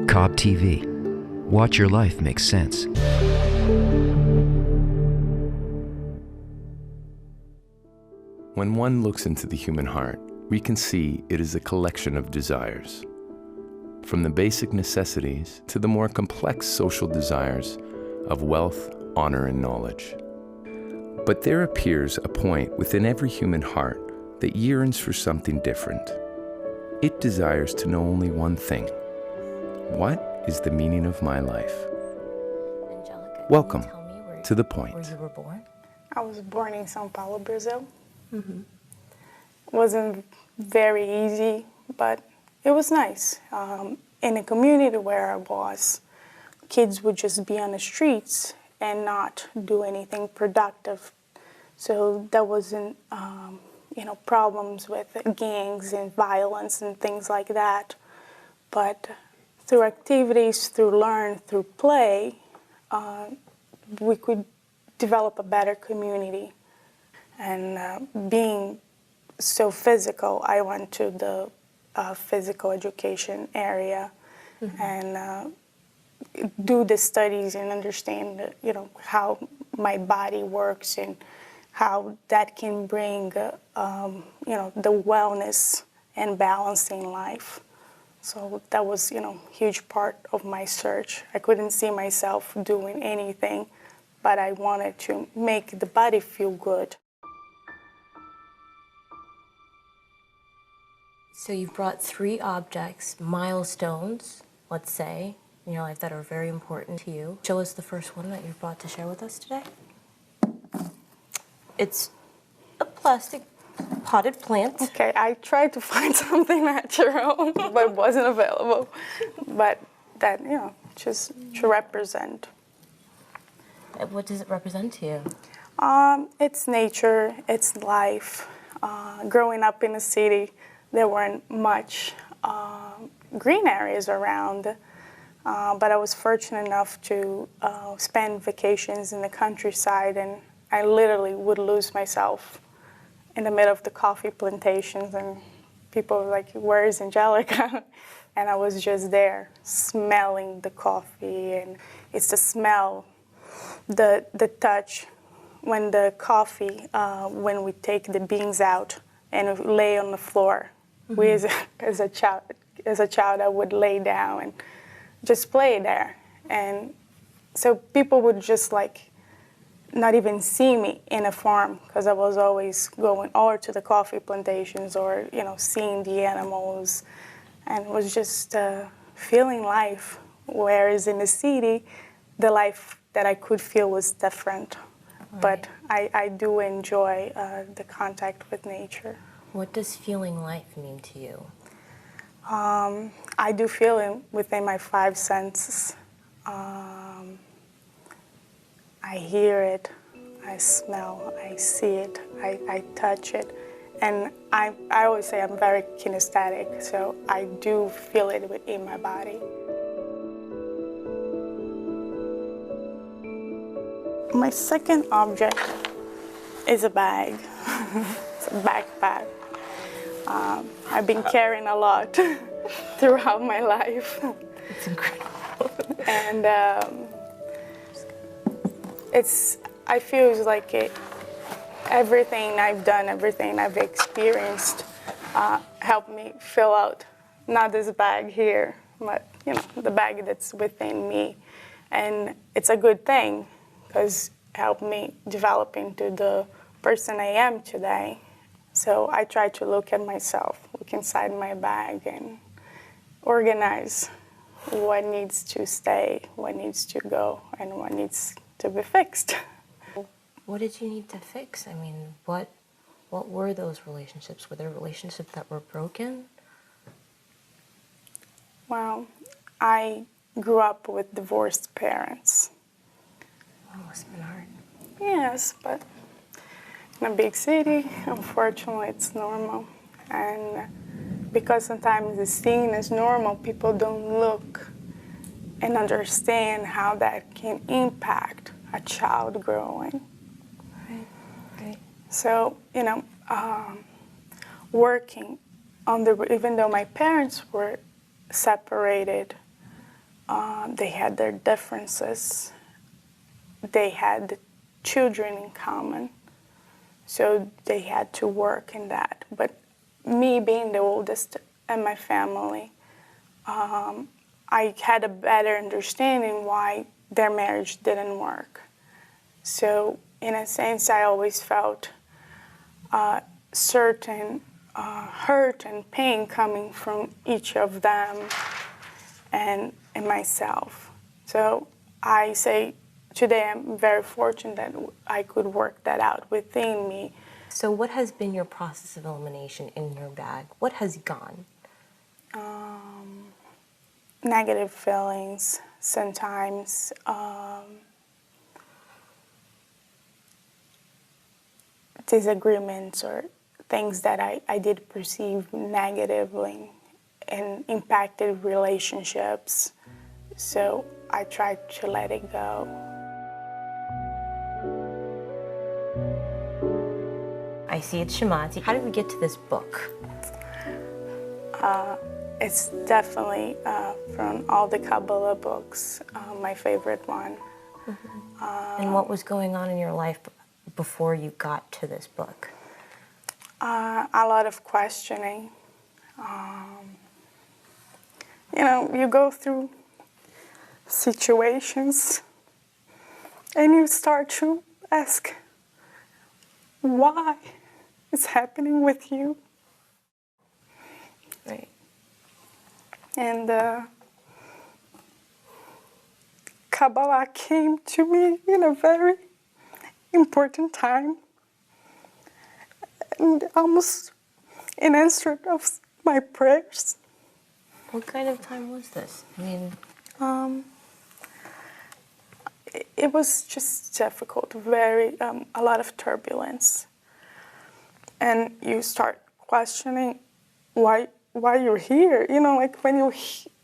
Cobb TV. Watch your life make sense. When one looks into the human heart, we can see it is a collection of desires. From the basic necessities to the more complex social desires of wealth, honor, and knowledge. But there appears a point within every human heart that yearns for something different. It desires to know only one thing. What is the meaning of my life? Angelica, Welcome can you tell me to The Point. where you were born? I was born in San Paolo, Brazil. Mm-hmm. Wasn't very easy, but it was nice. In a community where I was, kids would just be on the streets and not do anything productive. So there wasn't, problems with gangs and violence and things like that. But through activities, through play, we could develop a better community. And being so physical, I went to the physical education area and do the studies and understand, how my body works and how that can bring, the wellness and balance in life. So that was, huge part of my search. I couldn't see myself doing anything, but I wanted to make the body feel good. So you've brought 3 objects, milestones, let's say, in your life that are very important to you. Show us the first one that you've brought to share with us today. It's a plastic potted plant. Okay, I tried to find something natural, but it wasn't available. But that, just to represent. What does it represent to you? It's nature, it's life. Growing up in the city, there weren't much green areas around, but I was fortunate enough to spend vacations in the countryside, and I literally would lose myself in the middle of the coffee plantations, and people were like, "Where is Angelica?" And I was just there, smelling the coffee, and it's the smell, the touch, when the coffee, when we take the beans out and we lay on the floor. Mm-hmm. We, as a child, I would lay down and just play there, and so people would just not even see me in a farm because I was always going or to the coffee plantations or seeing the animals, and it was just feeling life. Whereas in the city, the life that I could feel was different. Right. But I do enjoy the contact with nature. What does feeling life mean to you? I do feel it within my 5 senses. I hear it, I smell, I see it, I touch it. And I always say I'm very kinesthetic, so I do feel it within my body. My second object is a bag. It's a backpack. I've been carrying a lot throughout my life. It's incredible. And I feel it's like everything I've done, everything I've experienced helped me fill out, not this bag here, but the bag that's within me. And it's a good thing because it helped me develop into the person I am today. So I try to look at myself, look inside my bag and organize what needs to stay, what needs to go, and what needs to be fixed. What did you need to fix? I mean, what were those relationships? Were there relationships that were broken? Well, I grew up with divorced parents. Oh, must have been hard. Yes, but in a big city, unfortunately, it's normal. And because sometimes it's seen as normal, people don't look and understand how that can impact a child growing. Right. So, working on even though my parents were separated, They had their differences. They had children in common, so they had to work in that. But me being the oldest in my family, I had a better understanding why their marriage didn't work. So in a sense, I always felt certain hurt and pain coming from each of them and myself. So I say today I'm very fortunate that I could work that out within me. So what has been your process of elimination in your bag? What has gone? Negative feelings, sometimes disagreements or things that I did perceive negatively and impacted relationships. So I tried to let it go. I see it's Shamati. How did we get to this book? It's definitely from all the Kabbalah books, my favorite one. And what was going on in your life before you got to this book? A lot of questioning. You know, you go through situations and you start to ask why it's happening with you. Right. And Kabbalah came to me in a very important time, and almost in answer of my prayers. What kind of time was this? I mean, it was just difficult, very a lot of turbulence, and you start questioning why you're here. You know, like when you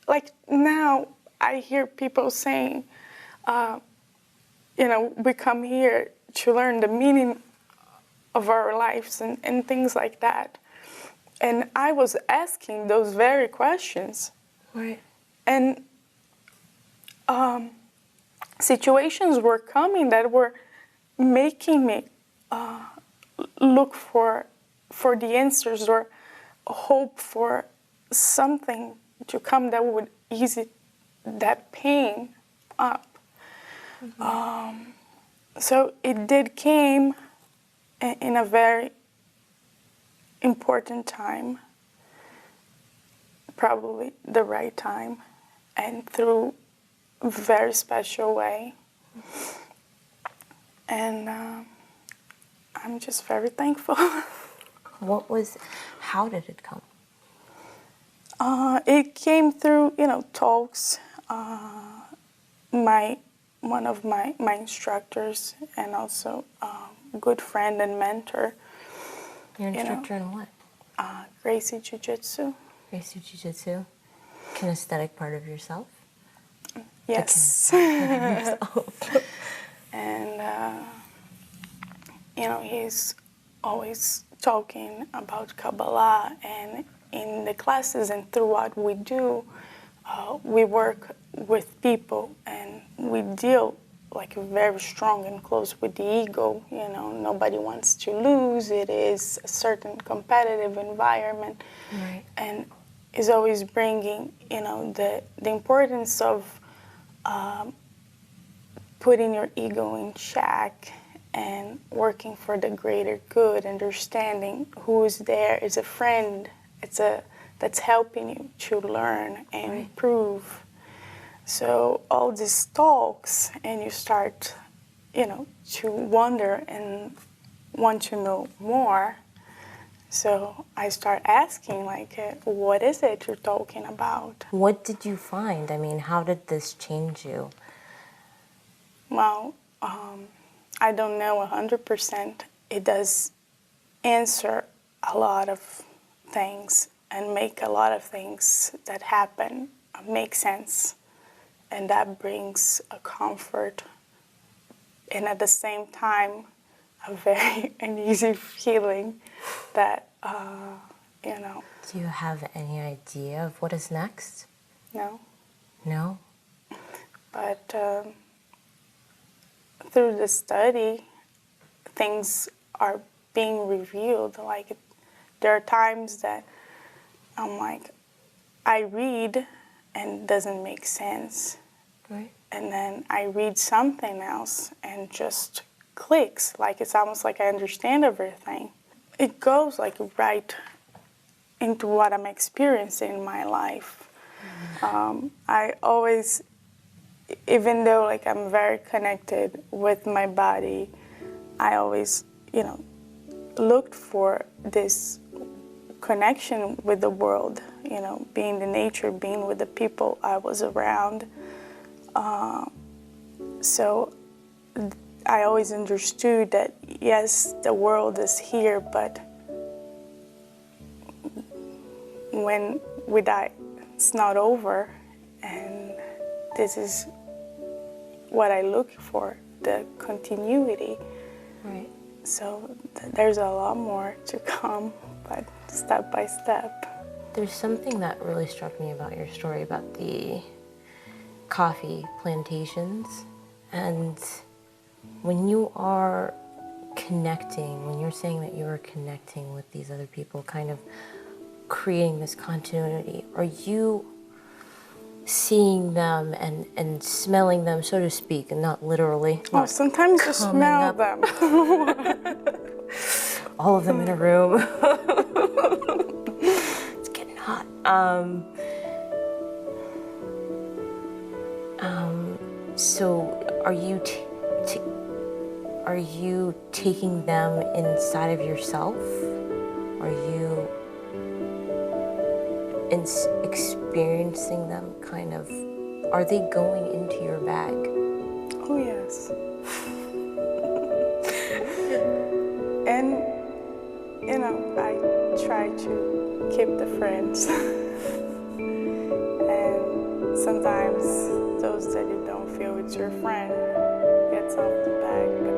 like now I hear people saying, you know, we come here to learn the meaning of our lives and things like that. And I was asking those very questions. right. And situations were coming that were making me look for the answers or hope for something to come that would ease that pain up. So it did came in a very important time, probably the right time, and through a very special way. And I'm just very thankful. How did it come? It came through, you know, talks. One of my instructors and also good friend and mentor. Your instructor in what? Gracie Jiu-Jitsu. Gracie Jiu-Jitsu? Kinesthetic part of yourself? Yes. The kinesthetic part of yourself. And, you know, he's always talking about Kabbalah, and in the classes and through what we do, we work with people and we deal like very strong and close with the ego. You know, nobody wants to lose. It is a certain competitive environment. Right. And is always bringing, you know, the importance of putting your ego in check and working for the greater good, understanding who is there is a friend. That's helping you to learn and right. improve. So all these talks, and you start, you know, to wonder and want to know more. So I start asking, like, what is it you're talking about? What did you find? I mean, how did this change you? Well, I don't know 100%. It does answer a lot of things and make a lot of things that happen make sense. And that brings a comfort and at the same time a very uneasy feeling that, you know. Do you have any idea of what is next? No. No? that through the study, things are being revealed. Like, there are times that I'm like, I read and it doesn't make sense. Right. And then I read something else and just clicks. Like, it's almost like I understand everything. It goes like right into what I'm experiencing in my life. I always, even though like I'm very connected with my body, I always, looked for this connection with the world, being in nature, being with the people I was around. So I always understood that, yes, the world is here, but when we die, it's not over. And this is what I look for, the continuity. Right. So there's a lot more to come, but step by step. There's something that really struck me about your story about the coffee plantations. And when you are connecting, when you're saying that you are connecting with these other people, kind of creating this continuity, are you seeing them and smelling them, so to speak, and not literally? Oh, sometimes you smell them. All of them in a room. It's getting hot. So are you taking them inside of yourself? Are you experiencing them kind of, are they going into your bag? Oh, yes. And, I try to keep the friends. And sometimes those that you don't feel it's your friend gets off the bag.